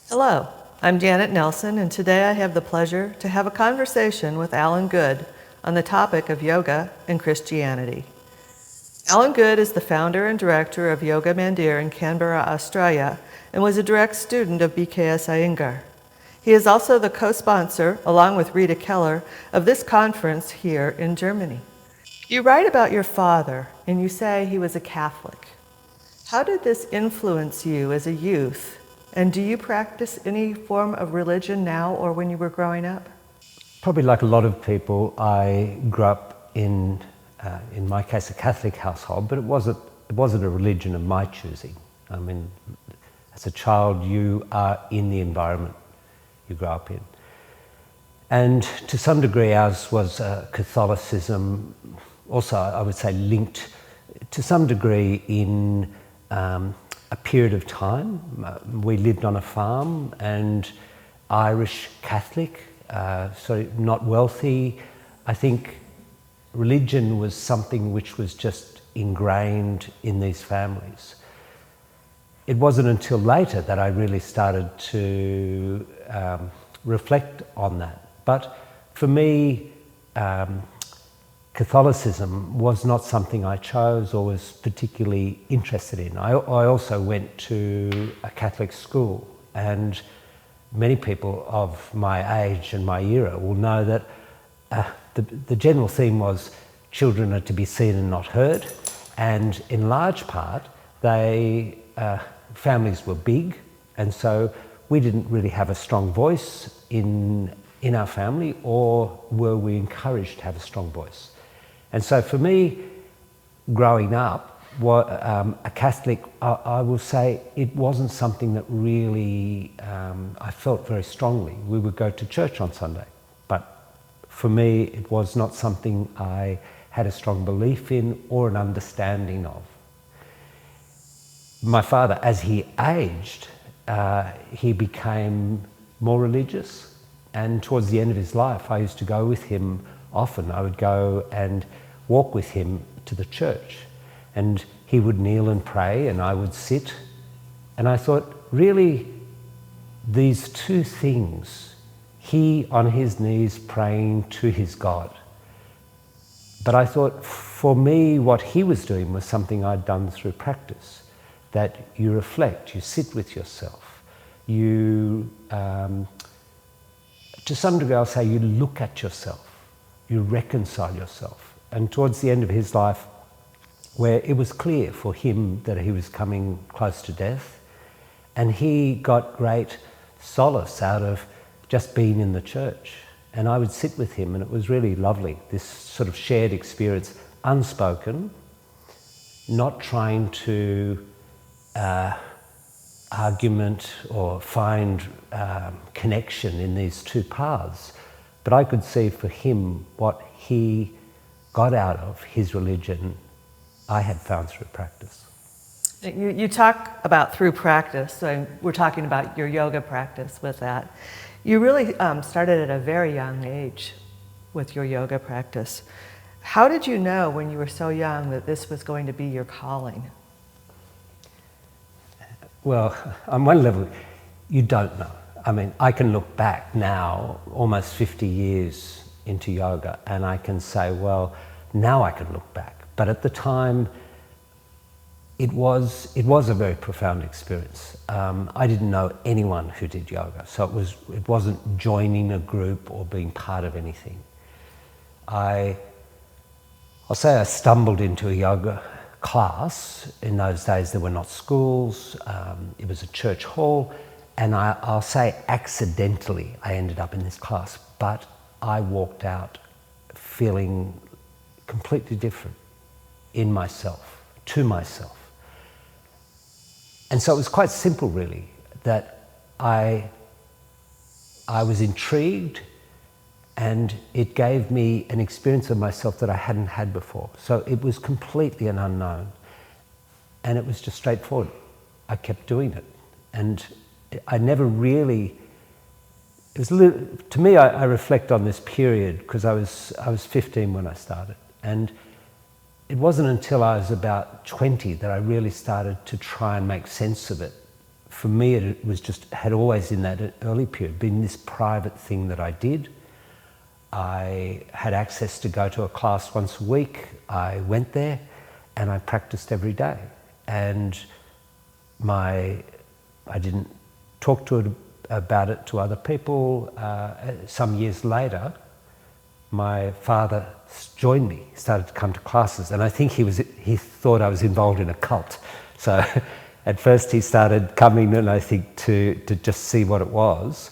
Hello, I'm Janet Nelson, and today I have the pleasure to have a conversation with Alan Goode on the topic of yoga and Christianity. Alan Goode is the founder and director of Yoga Mandir in Canberra, Australia, and was a direct student of B.K.S. Iyengar. He is also the co-sponsor, along with Rita Keller, of this conference here in Germany. You write about your father, and you say he was a Catholic. How did this influence you as a youth? And do you practice any form of religion now or when you were growing up? Probably like a lot of people, I grew up in my case, a Catholic household, but it wasn't a religion of my choosing. I mean, as a child, you are in the environment you grow up in. And to some degree, ours was Catholicism, also, I would say, linked to some degree in a period of time. We lived on a farm, and Irish Catholic, so not wealthy. I think religion was something which was just ingrained in these families. It wasn't until later that I really started to reflect on that. But for me, Catholicism was not something I chose or was particularly interested in. I also went to a Catholic school, and many people of my age and my era will know that the general theme was children are to be seen and not heard, and in large part families were big, and so we didn't really have a strong voice in our family, or were we encouraged to have a strong voice. And so for me, growing up, a Catholic, I will say it wasn't something that really I felt very strongly. We would go to church on Sunday, but for me, it was not something I had a strong belief in or an understanding of. My father, as he aged, he became more religious, and towards the end of his life, I used to go with him often. I would go and walk with him to the church, and he would kneel and pray, and I would sit. And I thought, really, these two things, he on his knees praying to his God. But I thought, for me, what he was doing was something I'd done through practice, that you reflect, you sit with yourself, you, to some degree, I'll say, you look at yourself, you reconcile yourself. And towards the end of his life, where it was clear for him that he was coming close to death, and he got great solace out of just being in the church. And I would sit with him, and it was really lovely, this sort of shared experience, unspoken, not trying to argument or find connection in these two paths. But I could see for him what he got out of his religion, I had found through practice. You talk about through practice, so we're talking about your yoga practice with that. You really started at a very young age with your yoga practice. How did you know when you were so young that this was going to be your calling? Well, on one level, you don't know. I mean, I can look back now, almost 50 years into yoga, and I can say, well, now I can look back. But at the time, it was a very profound experience. I didn't know anyone who did yoga, so it wasn't joining a group or being part of anything. I'll say I stumbled into a yoga class. In those days, there were not schools. It was a church hall. And I'll say accidentally I ended up in this class, but I walked out feeling completely different in myself, to myself. And so it was quite simple, really, that I was intrigued, and it gave me an experience of myself that I hadn't had before. So it was completely an unknown, and it was just straightforward. I kept doing it, and I never really, it was to me, I reflect on this period because I was 15 when I started, and it wasn't until I was about 20 that I really started to try and make sense of it for me, it was just, had always in that early period been this private thing that I did. I had access to go to a class once a week. I went there and I practiced every day. And I didn't talk about it to other people. Some years later, my father joined me, started to come to classes, and I think he thought I was involved in a cult. So at first he started coming, and I think to just see what it was.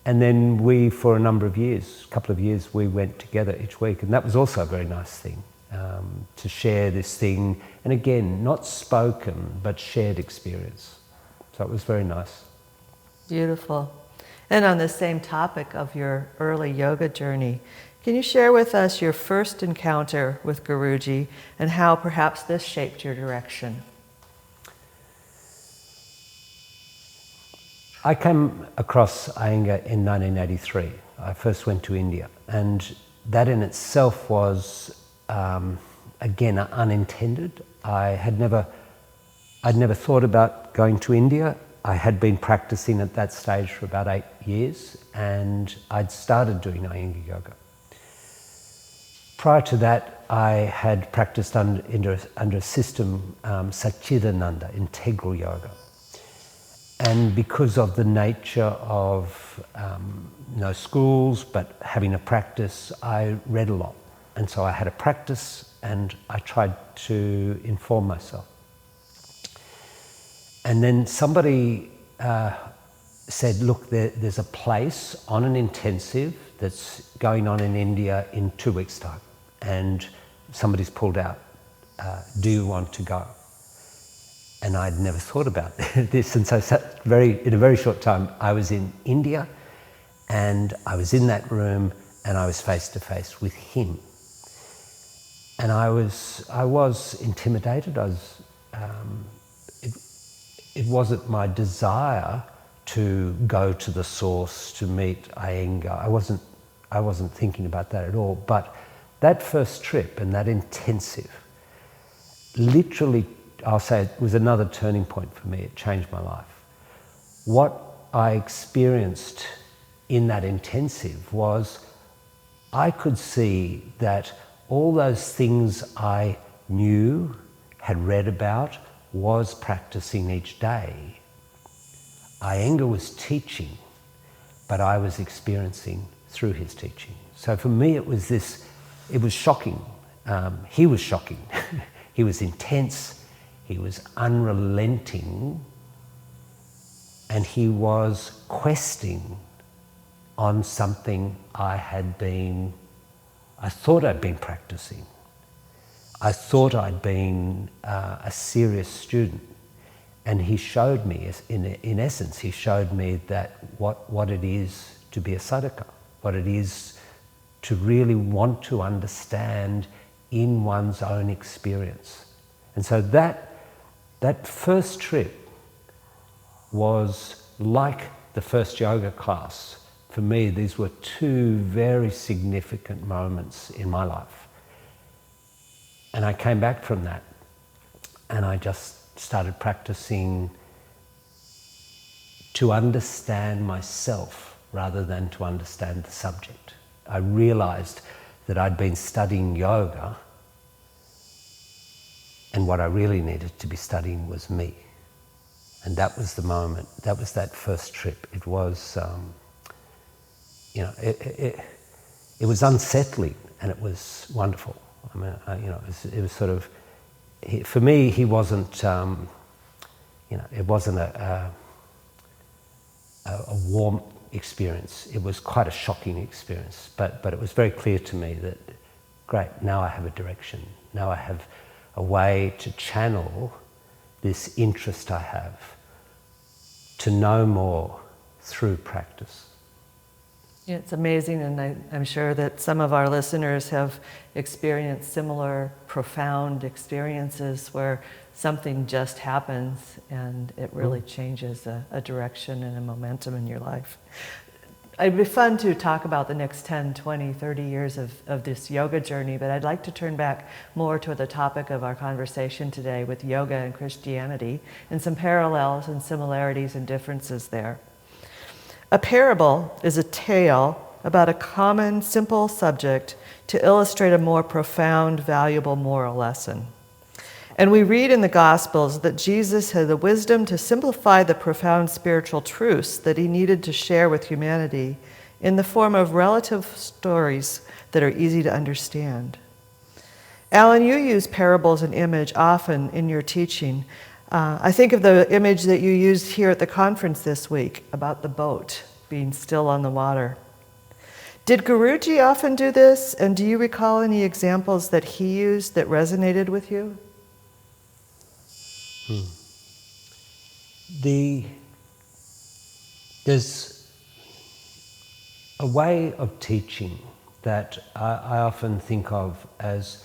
And then we, for a number of years, a couple of years, we went together each week, and that was also a very nice thing, to share this thing, and again, not spoken, but shared experience. So it was very nice. Beautiful. And on the same topic of your early yoga journey, can you share with us your first encounter with Guruji and how perhaps this shaped your direction? I came across Iyengar in 1983. I first went to India, and that in itself was, again, unintended. I'd never thought about going to India. I had been practicing at that stage for about 8 years, and I'd started doing Iyengar Yoga. Prior to that, I had practiced under a system, Satchidananda, integral yoga. And because of the nature of no schools, but having a practice, I read a lot. And so I had a practice, and I tried to inform myself. And then somebody said, look, there's a place on an intensive that's going on in India in 2 weeks' time. And somebody's pulled out. Do you want to go? And I'd never thought about this. And so in a very short time, I was in India, and I was in that room, and I was face to face with him. And I was intimidated. It wasn't my desire to go to the source, to meet Iyengar. I wasn't thinking about that at all. But that first trip and that intensive, literally, I'll say it was another turning point for me. It changed my life. What I experienced in that intensive was I could see that all those things I knew, had read about, was practicing each day. Iyengar was teaching, but I was experiencing through his teaching. So for me, it was shocking. He was shocking. He was intense. He was unrelenting, and he was questing on something I thought I'd been practicing. I thought I'd been a serious student, and he showed me, in essence, he showed me that what it is to be a sadhaka, what it is to really want to understand in one's own experience. And so that first trip was like the first yoga class. For me, these were two very significant moments in my life. And I came back from that, and I just started practicing to understand myself rather than to understand the subject. I realized that I'd been studying yoga, and what I really needed to be studying was me. And that was the moment, that was that first trip. It was, it was unsettling, and it was wonderful. I mean, it was sort of, for me, he wasn't, it wasn't a warm experience. It was quite a shocking experience, but it was very clear to me that, great, now I have a direction. Now I have a way to channel this interest I have to know more through practice. Yeah, it's amazing, and I'm sure that some of our listeners have experienced similar profound experiences where something just happens and it really changes a direction and a momentum in your life. It'd be fun to talk about the next 10, 20, 30 years of this yoga journey, but I'd like to turn back more to the topic of our conversation today with yoga and Christianity and some parallels and similarities and differences there. A parable is a tale about a common, simple subject to illustrate a more profound, valuable moral lesson. And we read in the Gospels that Jesus had the wisdom to simplify the profound spiritual truths that he needed to share with humanity in the form of relative stories that are easy to understand. Alan, you use parables and image often in your teaching. I think of the image that you used here at the conference this week about the boat being still on the water. Did Guruji often do this, and do you recall any examples that he used that resonated with you? There's a way of teaching that I often think of as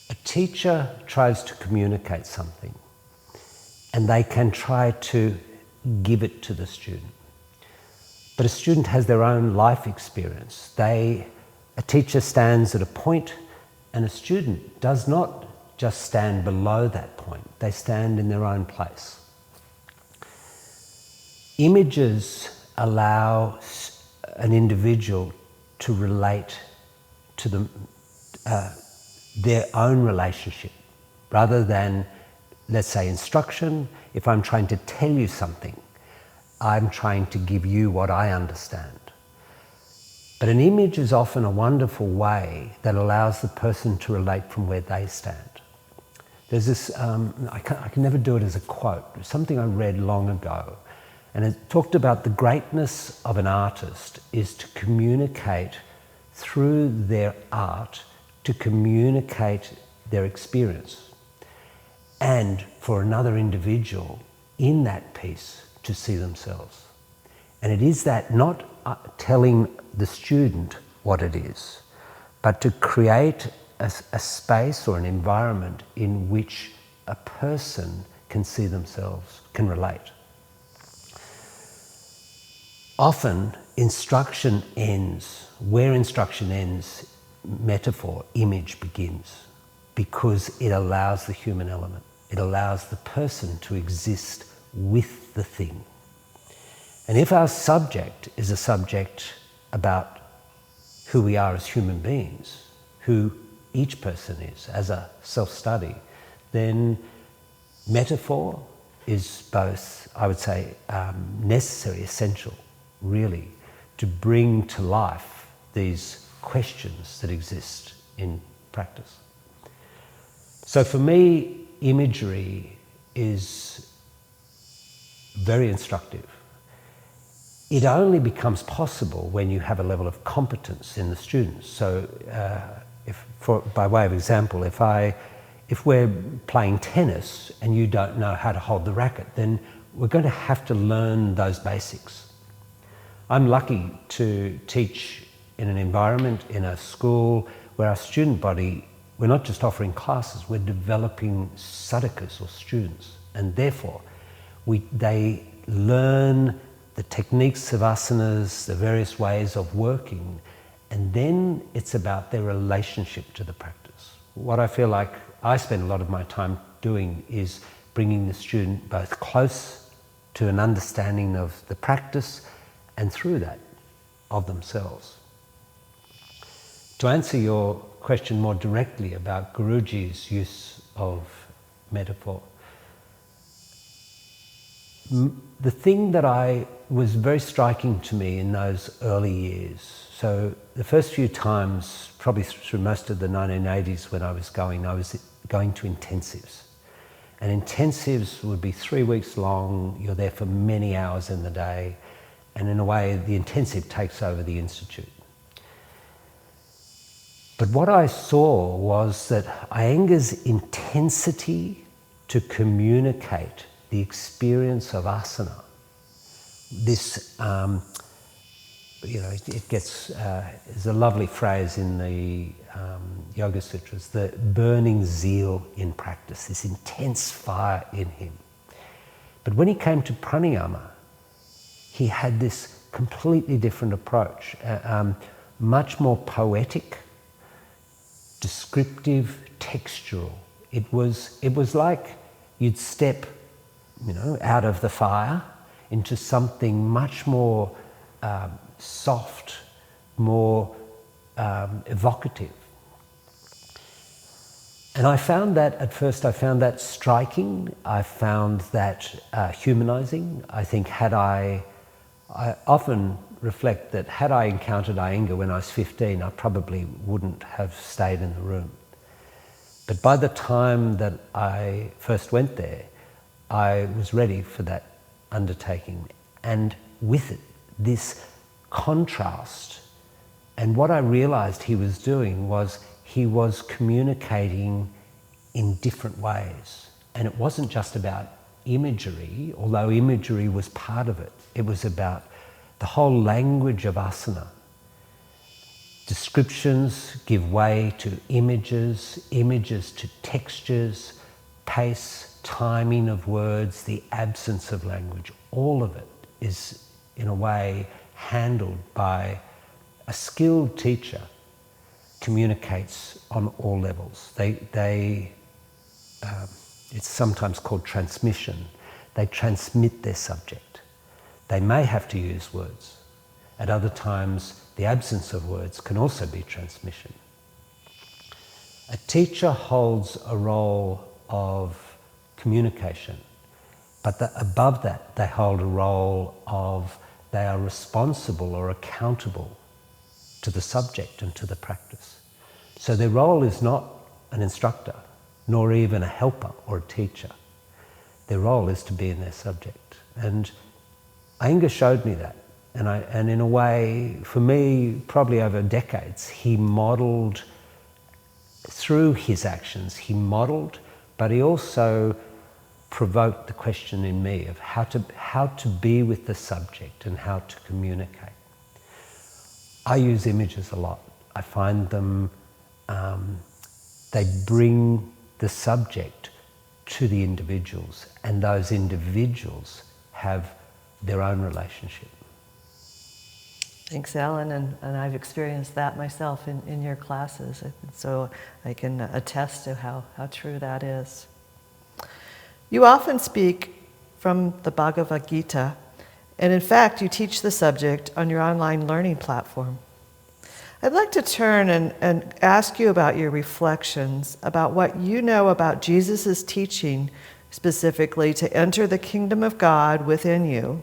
a teacher tries to communicate something and they can try to give it to the student. But a student has their own life experience. A teacher stands at a point and a student does not just stand below that point. They stand in their own place. Images allow an individual to relate to their own relationship rather than, let's say, instruction. If I'm trying to tell you something, I'm trying to give you what I understand. But an image is often a wonderful way that allows the person to relate from where they stand. There's this, I can never do it as a quote, something I read long ago, and it talked about the greatness of an artist is to communicate through their art, to communicate their experience, and for another individual in that piece to see themselves. And it is that not telling the student what it is, but to create a space or an environment in which a person can see themselves, can relate. Often, instruction ends. Where instruction ends, metaphor, image begins, because it allows the human element. It allows the person to exist with the thing. And if our subject is a subject about who we are as human beings, who each person is as a self-study, then metaphor is both, I would say, necessary, essential, really, to bring to life these questions that exist in practice. So for me, imagery is very instructive. It only becomes possible when you have a level of competence in the students. So by way of example, if we're playing tennis and you don't know how to hold the racket, then we're going to have to learn those basics. I'm lucky to teach in an environment, in a school, where our student body, we're not just offering classes, we're developing sadhakas or students, and therefore they learn the techniques of asanas, the various ways of working, and then it's about their relationship to the practice. What I feel like I spend a lot of my time doing is bringing the student both close to an understanding of the practice and through that of themselves. To answer your question more directly about Guruji's use of metaphor, the thing that was very striking to me in those early years, so the first few times, probably through most of the 1980s when I was going to intensives. And intensives would be 3 weeks long, you're there for many hours in the day, and in a way the intensive takes over the institute. But what I saw was that Iyengar's intensity to communicate the experience of asana, this, it gets, there's a lovely phrase in the Yoga Sutras, the burning zeal in practice, this intense fire in him. But when he came to pranayama, he had this completely different approach, much more poetic, descriptive, textural. It was like you'd step, out of the fire into something much more soft, more evocative. And I found that, at first I found that striking, I found that humanizing. I think I often reflect that had I encountered Iyengar when I was 15, I probably wouldn't have stayed in the room. But by the time that I first went there, I was ready for that undertaking. And with it, this contrast. And what I realized he was doing was he was communicating in different ways. And it wasn't just about imagery, although imagery was part of it. It was about the whole language of asana. Descriptions give way to images, images to textures, pace, timing of words, the absence of language. All of it is, in a way, handled by a skilled teacher. Communicates on all levels. It's sometimes called transmission. They transmit their subject. They may have to use words. At other times, the absence of words can also be transmission. A teacher holds a role of communication, but above that, they hold a role of they are responsible or accountable to the subject and to the practice. So their role is not an instructor, nor even a helper or a teacher. Their role is to be in their subject. And Iyengar showed me that. And in a way, for me, probably over decades, he modeled, through his actions, he modeled, but he also provoked the question in me of how to be with the subject and how to communicate. I use images a lot. I find them, they bring the subject to the individuals, and those individuals have their own relationship. Thanks, Alan, and I've experienced that myself in your classes, so I can attest to how true that is. You often speak from the Bhagavad Gita, and in fact, you teach the subject on your online learning platform. I'd like to turn and ask you about your reflections about what you know about Jesus' teaching, specifically to enter the kingdom of God within you,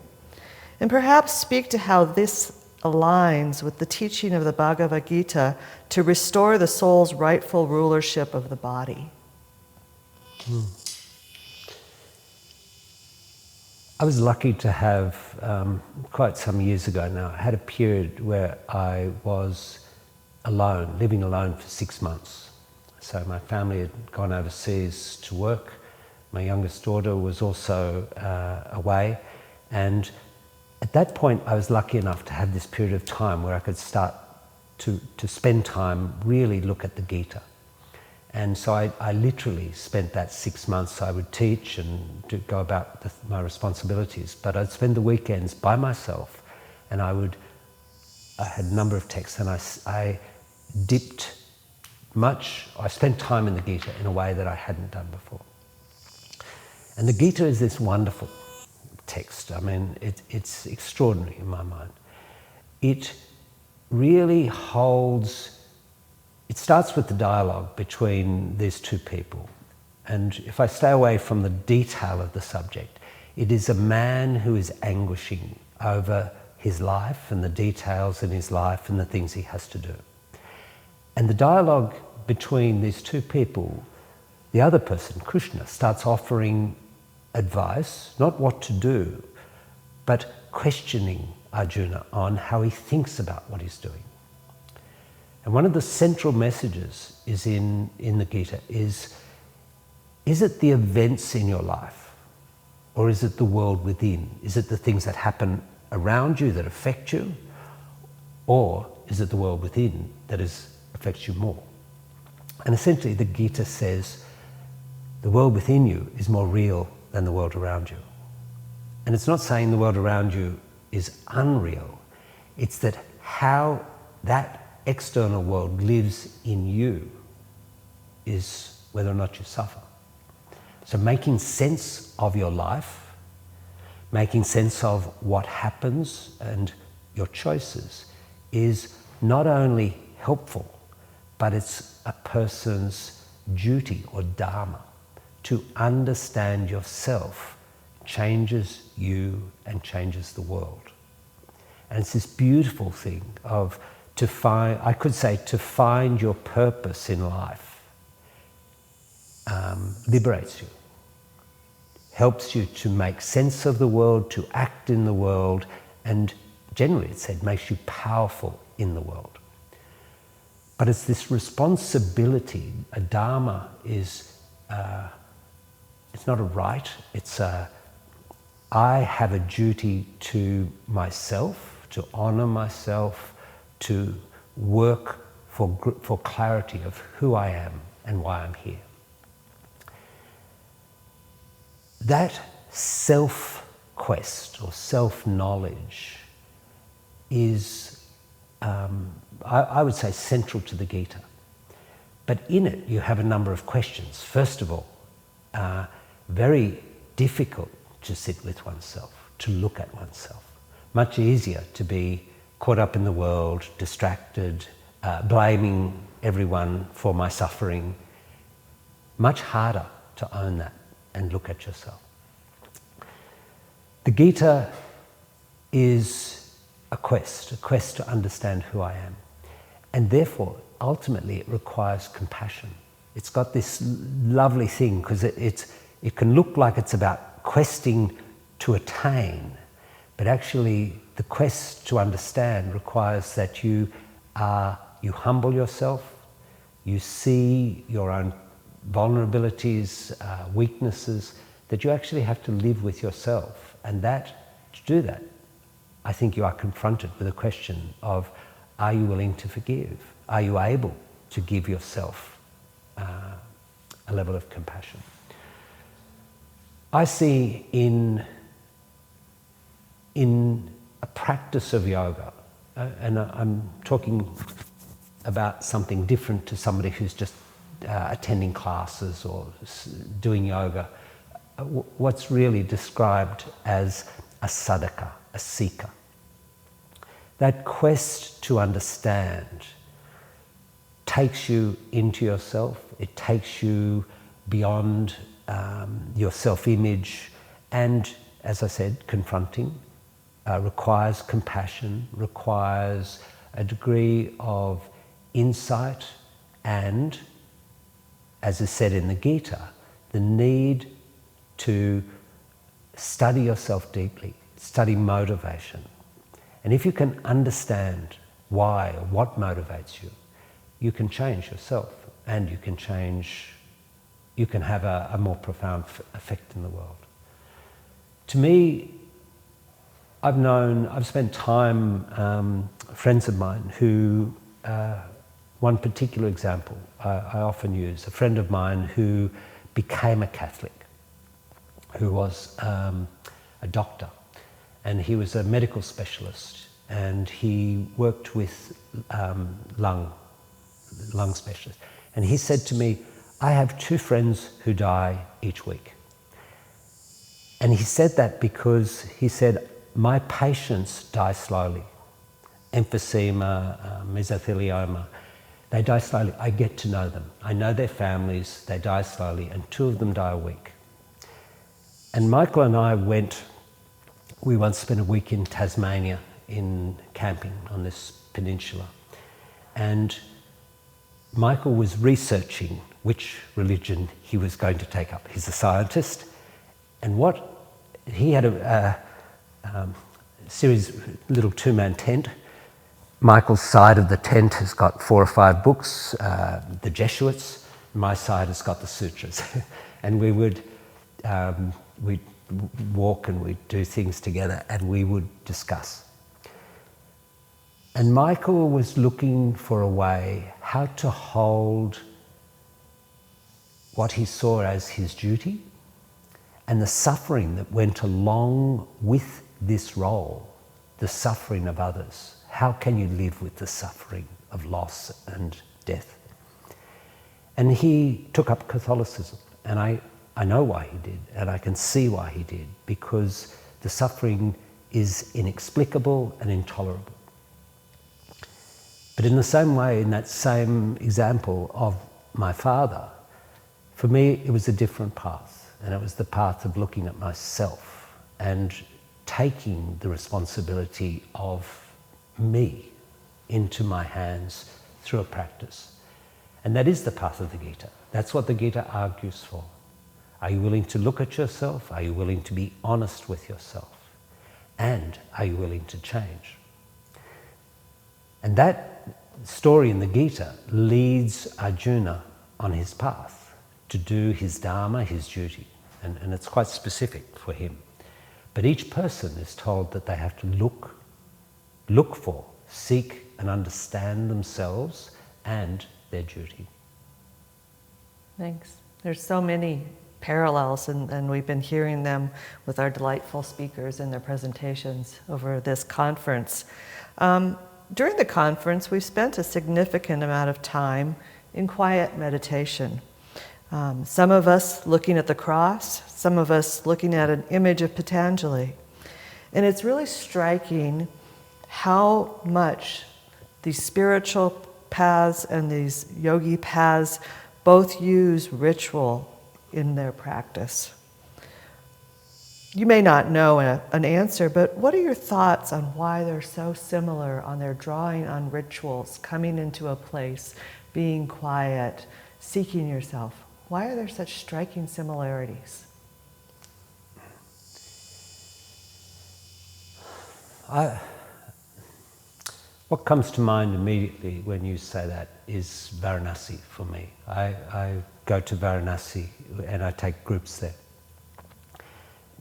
and perhaps speak to how this aligns with the teaching of the Bhagavad Gita to restore the soul's rightful rulership of the body. I was lucky to have, quite some years ago now, I had a period where I was alone, living alone for 6 months. So my family had gone overseas to work. My youngest daughter was also away. And at that point, I was lucky enough to have this period of time where I could start to spend time, really look at the Gita. And so I literally spent that 6 months. I would teach and go about my responsibilities, but I'd spend the weekends by myself, and I had a number of texts, and I spent time in the Gita in a way that I hadn't done before. And the Gita is this wonderful text. I mean, it's extraordinary in my mind. It really holds. It starts with the dialogue between these two people. And if I stay away from the detail of the subject, it is a man who is anguishing over his life and the details in his life and the things he has to do. And the dialogue between these two people, the other person, Krishna, starts offering advice, not what to do, but questioning Arjuna on how he thinks about what he's doing. And one of the central messages is in the Gita is it the events in your life, or is it the world within? Is it the things that happen around you that affect you, or is it the world within that affects you more? And essentially the Gita says the world within you is more real than the world around you. And it's not saying the world around you is unreal. It's that how that external world lives in you is whether or not you suffer. So making sense of your life, making sense of what happens and your choices is not only helpful, but it's a person's duty or dharma. To understand yourself changes you and changes the world. And it's this beautiful thing of to find your purpose in life liberates you, helps you to make sense of the world, to act in the world, and generally it said makes you powerful in the world. But it's this responsibility. A dharma is, it's not a right, it's I have a duty to myself, to honour myself, to work for clarity of who I am and why I'm here. That self-quest or self-knowledge is, I would say, central to the Gita. But in it, you have a number of questions. First of all, very difficult to sit with oneself, to look at oneself. Much easier to be caught up in the world, distracted, blaming everyone for my suffering. Much harder to own that and look at yourself. The Gita is a quest to understand who I am. And therefore, ultimately, it requires compassion. It's got this lovely thing, because it can look like it's about questing to attain, but actually the quest to understand requires that you humble yourself, you see your own vulnerabilities, weaknesses, that you actually have to live with yourself. And to do that, I think you are confronted with a question of, are you willing to forgive? Are you able to give yourself a level of compassion? I see in a practice of yoga, and I'm talking about something different to somebody who's just attending classes or doing yoga, what's really described as a sadhaka, a seeker. That quest to understand takes you into yourself, it takes you beyond your self-image, and, as I said, confronting, requires compassion, requires a degree of insight, and, as is said in the Gita, the need to study yourself deeply, study motivation. And if you can understand why or what motivates you, you can change yourself, and you can have a more profound effect in the world. To me, I've spent time, friends of mine who, one particular example I often use, a friend of mine who became a Catholic, who was a doctor, and he was a medical specialist, and he worked with lung specialists. And he said to me, I have 2 friends who die each week. And he said that because he said, my patients die slowly. Emphysema, mesothelioma, they die slowly. I get to know them. I know their families, they die slowly, and 2 of them die a week. And Michael and I we once spent a week in Tasmania in camping on this peninsula. And Michael was researching which religion he was going to take up. He's a scientist, and he had a series, little 2-man tent. Michael's side of the tent has got 4 or 5 books, the Jesuits. My side has got the sutras. And we'd walk and we'd do things together, and we would discuss. And Michael was looking for a way how to hold what he saw as his duty and the suffering that went along with this role the suffering of others. How can you live with the suffering of loss and death? And he took up Catholicism, and I know why he did, and I can see why he did, because the suffering is inexplicable and intolerable. But in the same way, in that same example of my father, for me it was a different path, and it was the path of looking at myself and taking the responsibility of me into my hands through a practice. And that is the path of the Gita. That's what the Gita argues for. Are you willing to look at yourself? Are you willing to be honest with yourself? And are you willing to change? And that story in the Gita leads Arjuna on his path to do his dharma, his duty. And it's quite specific for him. But each person is told that they have to look for, seek and understand themselves and their duty. Thanks. There's so many parallels, and we've been hearing them with our delightful speakers in their presentations over this conference. During the conference, we spent a significant amount of time in quiet meditation. Some of us looking at the cross, some of us looking at an image of Patanjali. And it's really striking how much these spiritual paths and these yogi paths both use ritual in their practice. You may not know an answer, but what are your thoughts on why they're so similar on their drawing on rituals, coming into a place, being quiet, seeking yourself? Why are there such striking similarities? What comes to mind immediately when you say that is Varanasi for me. I go to Varanasi and I take groups there.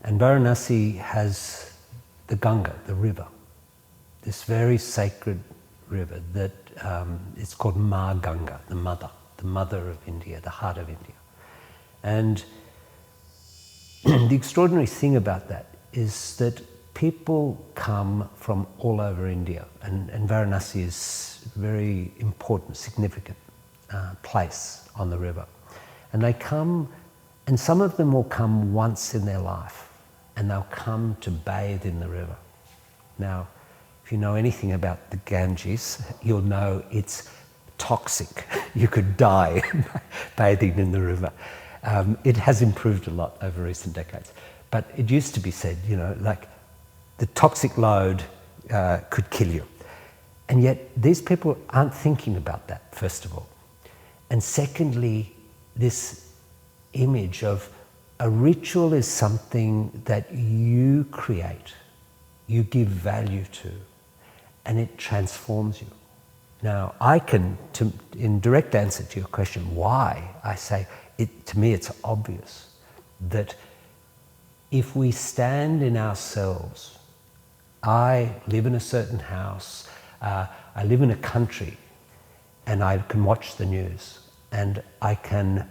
And Varanasi has the Ganga, the river, this very sacred river that is called Ma Ganga, the mother of India, the heart of India. And the extraordinary thing about that is that people come from all over India, and Varanasi is a very important, significant place on the river. And they come, and some of them will come once in their life, and they'll come to bathe in the river. Now, if you know anything about the Ganges, you'll know it's toxic. You could die bathing in the river. It has improved a lot over recent decades. But it used to be said, like the toxic load could kill you. And yet these people aren't thinking about that, first of all. And secondly, this image of a ritual is something that you create, you give value to, and it transforms you. Now, I can, in direct answer to your question, why, I say, to me it's obvious that if we stand in ourselves, I live in a certain house, I live in a country, and I can watch the news, and I can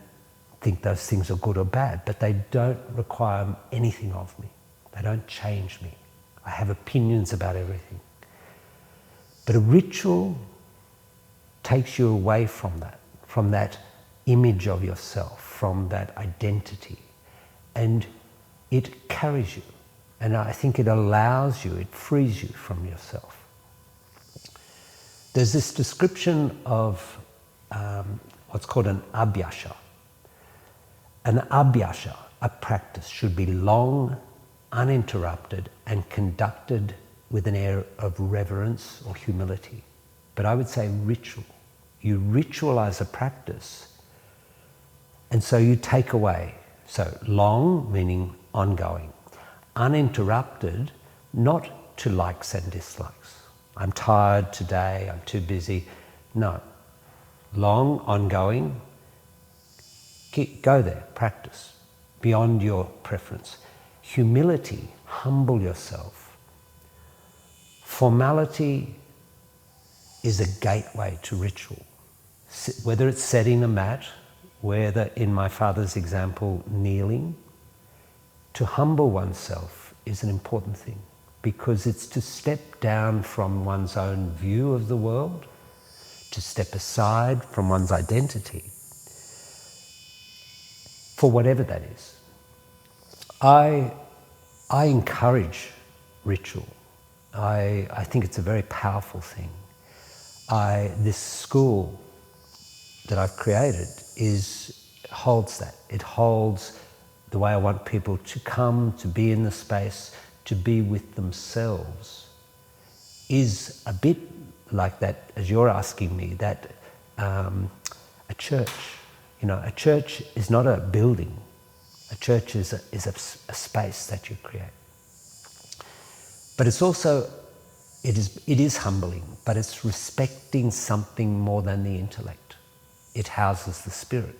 think those things are good or bad, but they don't require anything of me. They don't change me. I have opinions about everything. But a ritual takes you away from that image of yourself, from that identity, and it carries you. And I think it allows you, it frees you from yourself. There's this description of what's called an abhyasa. An abhyasa, a practice, should be long, uninterrupted, and conducted with an air of reverence or humility. But I would say ritual. You ritualize a practice, and so you take away. So long, meaning ongoing. Uninterrupted, not to likes and dislikes. I'm tired today, I'm too busy. No. Long, ongoing. Go there, practice, beyond your preference. Humility, humble yourself. Formality is a gateway to ritual. Whether it's setting a mat, whether in my father's example, kneeling, to humble oneself is an important thing, because it's to step down from one's own view of the world, to step aside from one's identity, for whatever that is. I encourage ritual. I think it's a very powerful thing. This school that I've created holds that. It holds the way I want people to come, to be in the space, to be with themselves, is a bit like that, as you're asking me, that a church. You know, a church is not a building. A church is a space that you create. But it's also, it is humbling, but it's respecting something more than the intellect. It houses the spirit.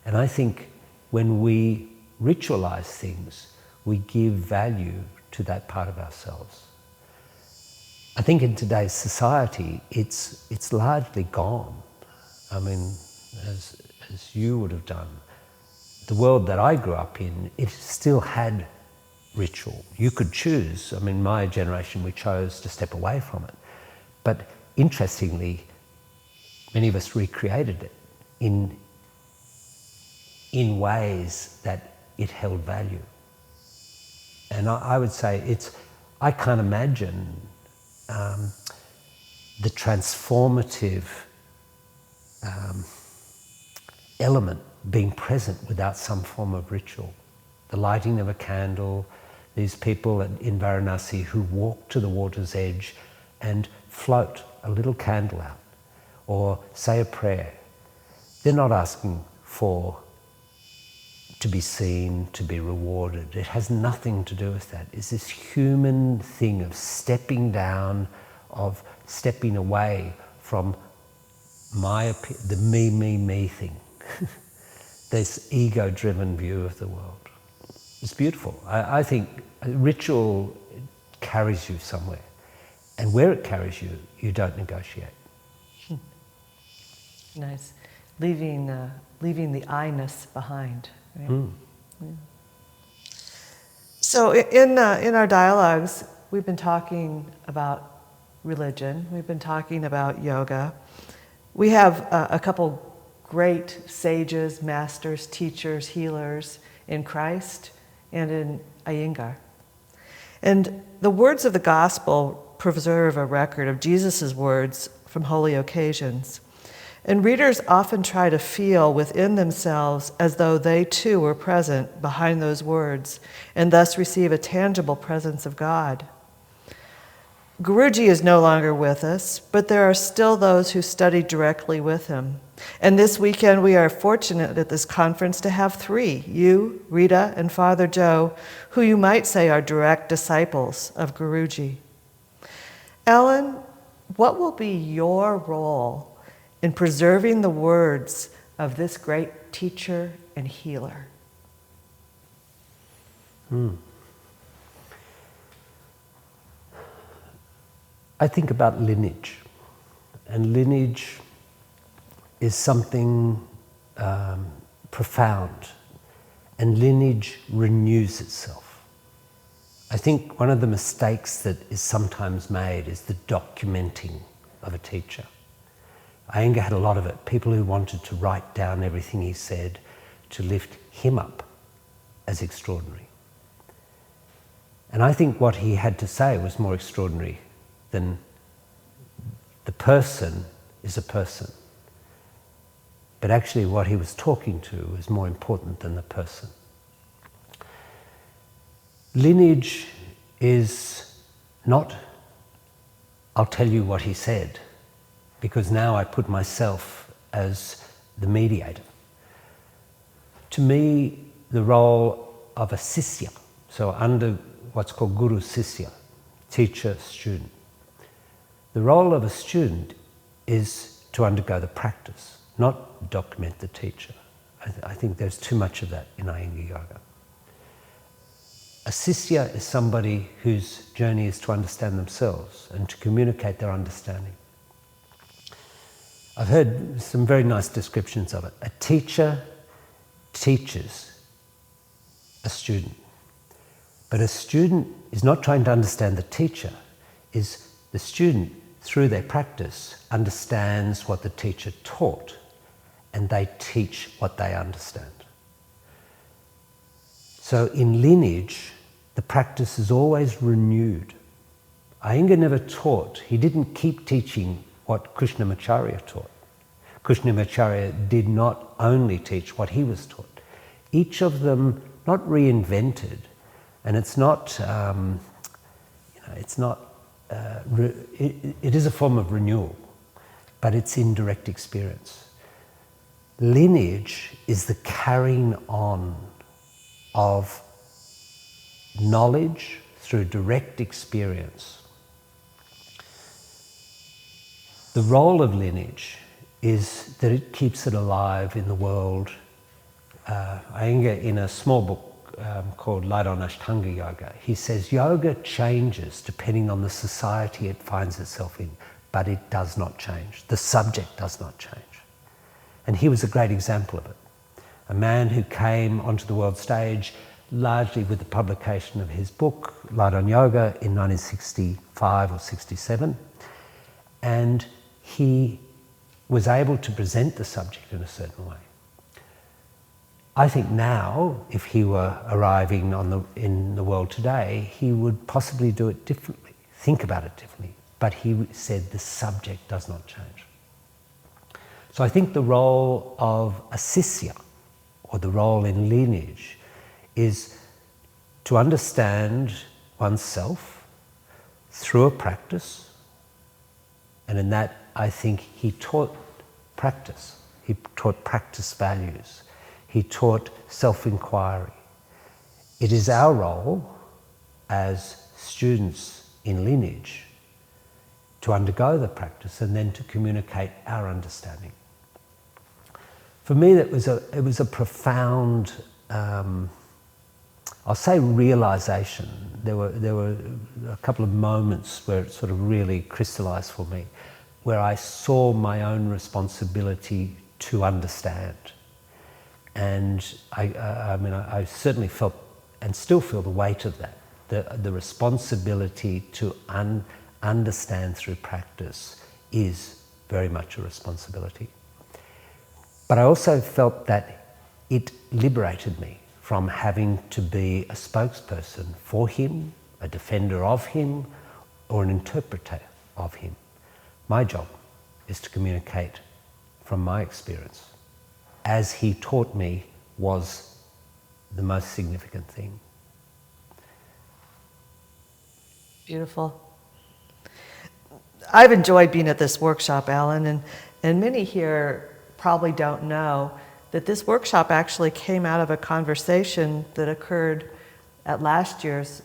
And I think when we ritualize things, we give value to that part of ourselves. I think in today's society, it's largely gone. I mean, as you would have done, the world that I grew up in, it still had ritual. You could choose. I mean, my generation, we chose to step away from it. But interestingly, many of us recreated it in ways that it held value. And I would say I can't imagine the transformative element being present without some form of ritual. The lighting of a candle, these people in Varanasi who walk to the water's edge and float a little candle out or say a prayer. They're not asking to be seen, to be rewarded. It has nothing to do with that. It's this human thing of stepping down, of stepping away from the me thing. This ego-driven view of the world. It's beautiful. I think ritual carries you somewhere. And where it carries you, you don't negotiate. Nice. Leaving the I-ness behind. Right? Yeah. So in our dialogues, we've been talking about religion. We've been talking about yoga. We have a couple great sages, masters, teachers, healers in Christ and in Iyengar. And the words of the gospel preserve a record of Jesus' words from holy occasions. And readers often try to feel within themselves as though they too were present behind those words and thus receive a tangible presence of God. Guruji is no longer with us, but there are still those who study directly with him. And this weekend we are fortunate at this conference to have three, you, Rita, and Fr Joe, who you might say are direct disciples of Guruji. Alan, what will be your role in preserving the words of this great teacher and healer? I think about lineage, and lineage is something profound, and lineage renews itself. I think one of the mistakes that is sometimes made is the documenting of a teacher. Iyengar had a lot of it, people who wanted to write down everything he said to lift him up as extraordinary. And I think what he had to say was more extraordinary than the person is a person. But actually what he was talking to was more important than the person. Lineage is not, I'll tell you what he said, because now I put myself as the mediator. To me, the role of a sisya, so under what's called guru sisya, teacher, student, the role of a student is to undergo the practice, not document the teacher. I think there's too much of that in Iyengar Yoga. A sisya is somebody whose journey is to understand themselves and to communicate their understanding. I've heard some very nice descriptions of it. A teacher teaches a student, But a student is not trying to understand the teacher, is the student, through their practice, understands what the teacher taught, and they teach what they understand. So in lineage, the practice is always renewed. Iyengar never taught, he didn't keep teaching what Krishnamacharya taught. Krishnamacharya did not only teach what he was taught. Each of them not reinvented, and it's not, it is a form of renewal, but it's in direct experience. Lineage is the carrying on of knowledge through direct experience. The role of lineage is that it keeps it alive in the world. Iyengar, in a small book called Light on Ashtanga Yoga, he says yoga changes depending on the society it finds itself in, but it does not change. The subject does not change. And he was a great example of it. A man who came onto the world stage largely with the publication of his book, Light on Yoga, in 1965 or 67. And he was able to present the subject in a certain way. I think now, if he were arriving in the world today, he would possibly do it differently, think about it differently. But he said the subject does not change. So I think the role of a sisya, or the role in lineage, is to understand oneself through a practice. And in that, I think he taught practice. He taught practice values. He taught self-inquiry. It is our role as students in lineage to undergo the practice and then to communicate our understanding. For me, it was a profound, I'll say, realization. There were a couple of moments where it sort of really crystallized for me, where I saw my own responsibility to understand. And I certainly felt and still feel the weight of that, the responsibility to understand through practice is very much a responsibility. But I also felt that it liberated me from having to be a spokesperson for him, a defender of him, or an interpreter of him. My job is to communicate from my experience, as he taught me was the most significant thing. Beautiful. I've enjoyed being at this workshop, Alan, and many here probably don't know that this workshop actually came out of a conversation that occurred at last year's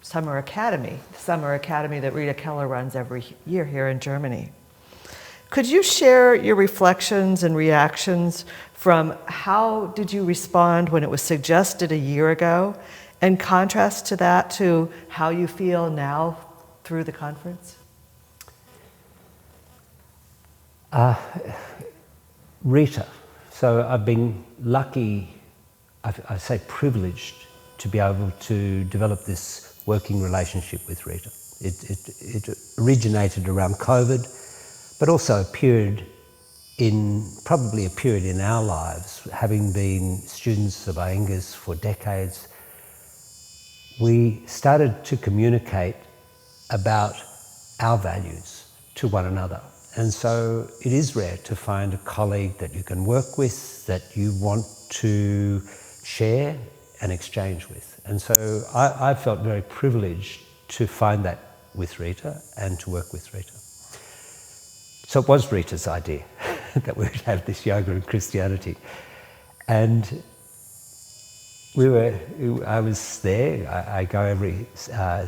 Summer Academy, the summer academy that Rita Keller runs every year here in Germany. Could you share your reflections and reactions from how did you respond when it was suggested a year ago, and contrast to that to how you feel now through the conference? Rita. So I've been lucky, I say privileged, to be able to develop this working relationship with Rita. It originated around COVID, but also probably a period in our lives, having been students of Iyengar's for decades. We started to communicate about our values to one another. And so it is rare to find a colleague that you can work with, that you want to share and exchange with. And so I felt very privileged to find that with Rita and to work with Rita. So it was Rita's idea that we would have this yoga and Christianity. And I was there. I go every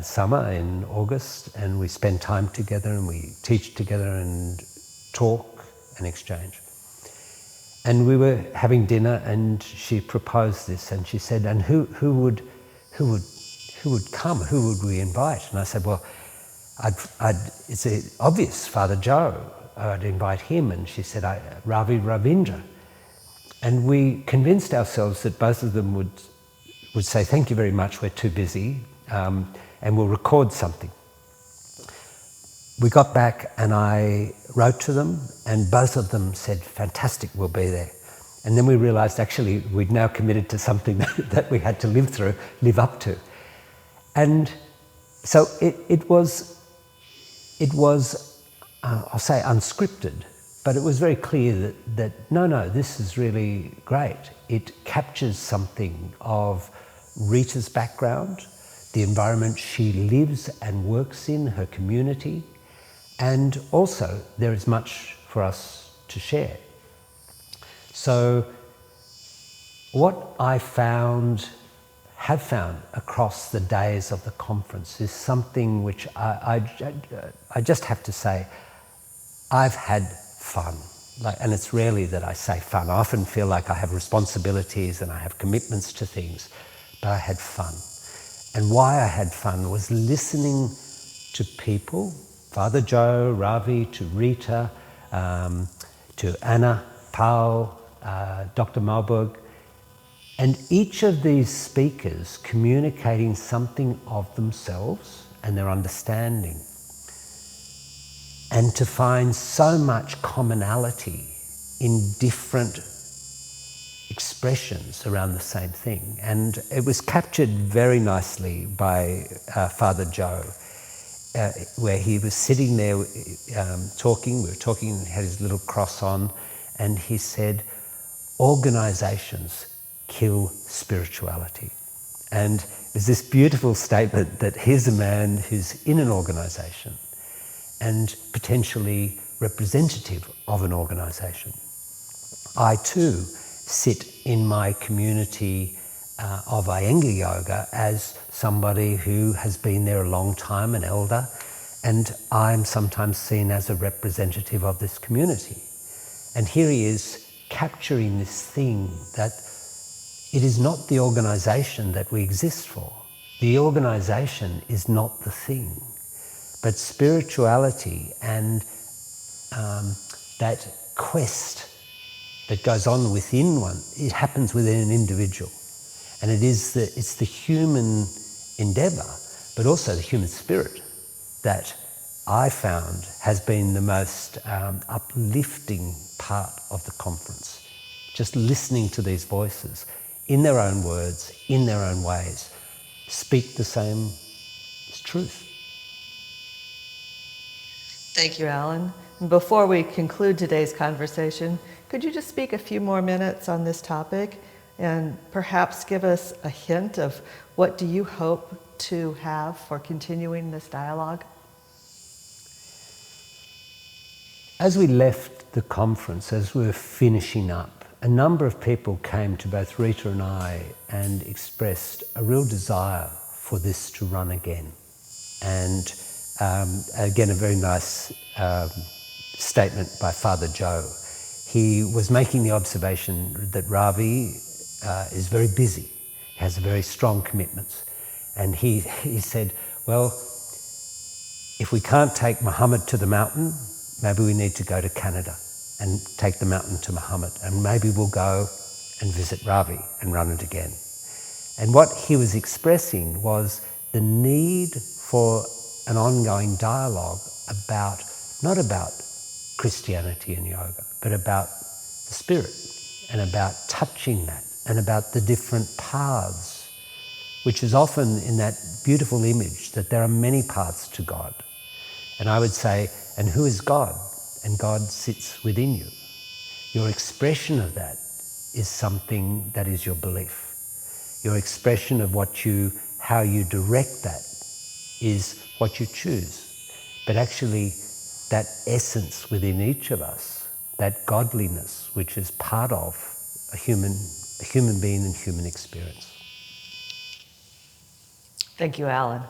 summer in August, and we spend time together and we teach together and talk and exchange. And we were having dinner, and she proposed this, and she said, "And who would come? Who would we invite?" And I said, "Well, it's obvious, Fr Joe. I'd invite him." And she said, "Ravi Ravindra." And we convinced ourselves that both of them would say, "Thank you very much, we're too busy." and we'll record something. We got back and I wrote to them, and both of them said, fantastic, we'll be there. And then we realized actually we'd now committed to something that we had to live up to. And so it was I'll say unscripted, but it was very clear that no, this is really great. It captures something of Rita's background, the environment she lives and works in, her community, and also there is much for us to share. So what I have found across the days of the conference is something which I just have to say, I've had fun. And it's rarely that I say fun. I often feel like I have responsibilities and I have commitments to things, but I had fun. And why I had fun was listening to people, Fr Joe, Ravi, to Rita, to Anna, Paul, Dr. Marburg, and each of these speakers communicating something of themselves and their understanding, and to find so much commonality in different expressions around the same thing. And it was captured very nicely by Fr Joe, where he was sitting there talking, we were talking, and he had his little cross on, and he said, organizations kill spirituality. And there's this beautiful statement that here's a man who's in an organization and potentially representative of an organization. I too sit in my community of Iyengar Yoga as somebody who has been there a long time, an elder, and I'm sometimes seen as a representative of this community. And here he is capturing this thing that it is not the organisation that we exist for. The organisation is not the thing, but spirituality and that quest that goes on within one, it happens within an individual. And it's the human endeavour, but also the human spirit that I found has been the most uplifting part of the conference. Just listening to these voices in their own words, in their own ways, speak the same truth. Thank you, Alan. And before we conclude today's conversation, could you just speak a few more minutes on this topic and perhaps give us a hint of what do you hope to have for continuing this dialogue? As we left the conference, as we were finishing up, a number of people came to both Rita and I and expressed a real desire for this to run again. And again, a very nice statement by Fr Joe. He was making the observation that Ravi is very busy, has very strong commitments. And he said, well, if we can't take Muhammad to the mountain, maybe we need to go to Canada and take the mountain to Muhammad, and maybe we'll go and visit Ravi and run it again. And what he was expressing was the need for an ongoing dialogue about, not about Christianity and yoga, but about the spirit and about touching that and about the different paths, which is often in that beautiful image that there are many paths to God. And I would say, and who is God? And God sits within you. Your expression of that is something that is your belief. Your expression of how you direct that is what you choose. But actually, that essence within each of us, that godliness, which is part of a human being and human experience. Thank you, Alan.